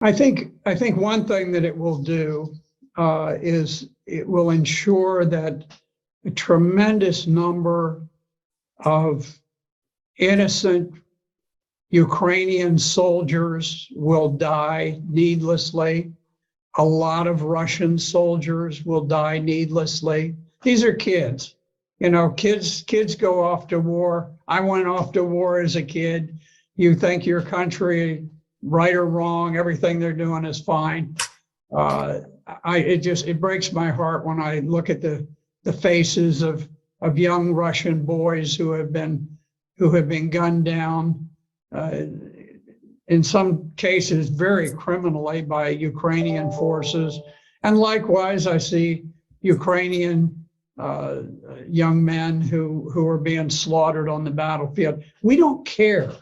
I think one thing that it will do is it will ensure that a tremendous number of innocent Ukrainian soldiers will die needlessly. A lot of Russian soldiers will die needlessly. These are kids. You know, kids go off to war. I went off to war as a kid. You think your country, right or wrong, everything they're doing is fine. It breaks my heart when I look at the faces of young Russian boys who have been gunned down, in some cases very criminally by Ukrainian forces. And likewise, I see Ukrainian young men who are being slaughtered on the battlefield. We don't care.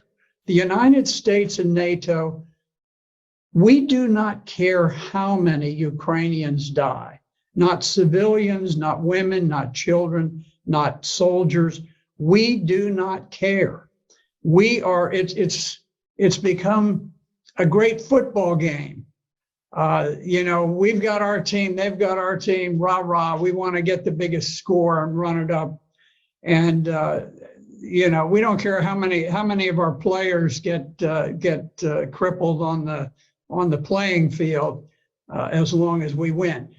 The United States and NATO, we do not care how many Ukrainians die. Not civilians, not women, not children, not soldiers. We do not care. It's become a great football game. We've got our team, they've got our team, rah, rah. We want to get the biggest score and run it up. And, we don't care how many of our players get crippled on the playing field, as long as we win.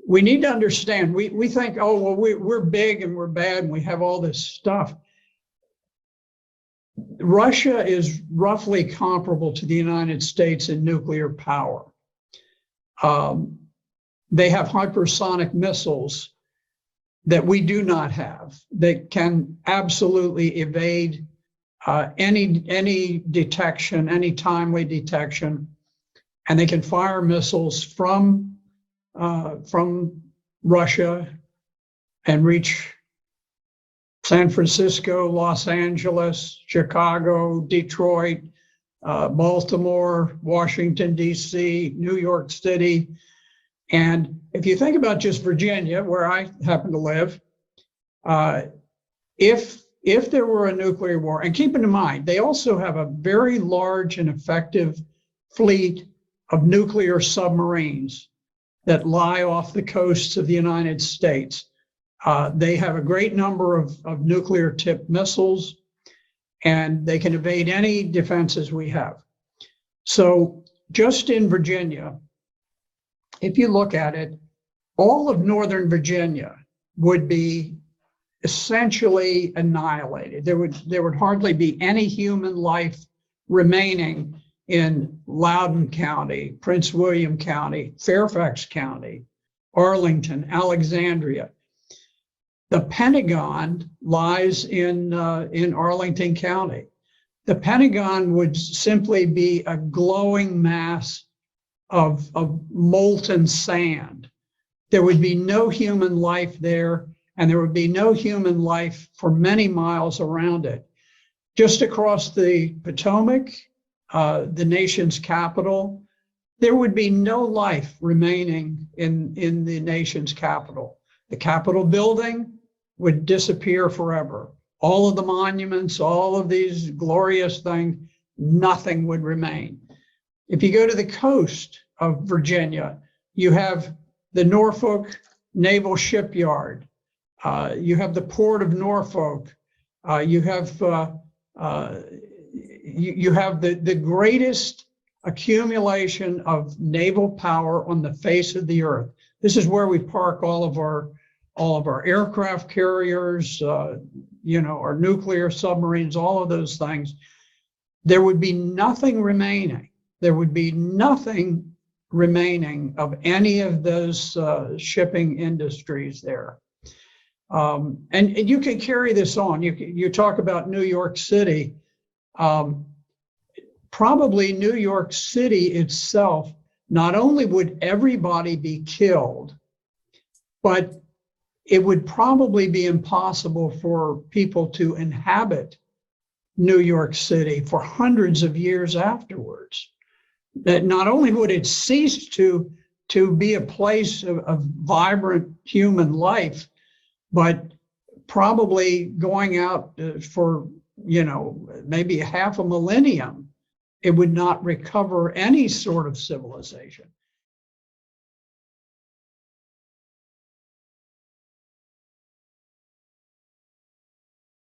We need to understand, we think, oh, well, we're big and we're bad and we have all this stuff. Russia is roughly comparable to the United States in nuclear power. They have hypersonic missiles that we do not have, that can absolutely evade any detection, any timely detection, and they can fire missiles from Russia and reach San Francisco, Los Angeles, Chicago, Detroit, Baltimore, Washington, D.C., New York City. And if you think about just Virginia, where I happen to live, if there were a nuclear war, and keep in mind, they also have a very large and effective fleet of nuclear submarines that lie off the coasts of the United States. They have a great number of nuclear tipped missiles, and they can evade any defenses we have. So just in Virginia, if you look at it, all of Northern Virginia would be essentially annihilated. There would hardly be any human life remaining in Loudoun County, Prince William County, Fairfax County, Arlington, Alexandria. The Pentagon lies in Arlington County. The Pentagon would simply be a glowing mass of molten sand. There would be no human life there, and there would be no human life for many miles around it. Just across the Potomac, the nation's capital, there would be no life remaining in the nation's capital. The Capitol building would disappear forever. All of the monuments, all of these glorious things, nothing would remain. If you go to the coast of Virginia, you have the Norfolk Naval Shipyard. You have the Port of Norfolk. You have the greatest accumulation of naval power on the face of the earth. This is where we park all of our aircraft carriers, our nuclear submarines, all of those things. There would be nothing remaining. There would be nothing remaining of any of those shipping industries there. And you can carry this on. You talk about New York City. Probably New York City itself, not only would everybody be killed, but it would probably be impossible for people to inhabit New York City for hundreds of years afterwards. That not only would it cease to be a place of vibrant human life, but probably going out for maybe half a millennium, it would not recover any sort of civilization.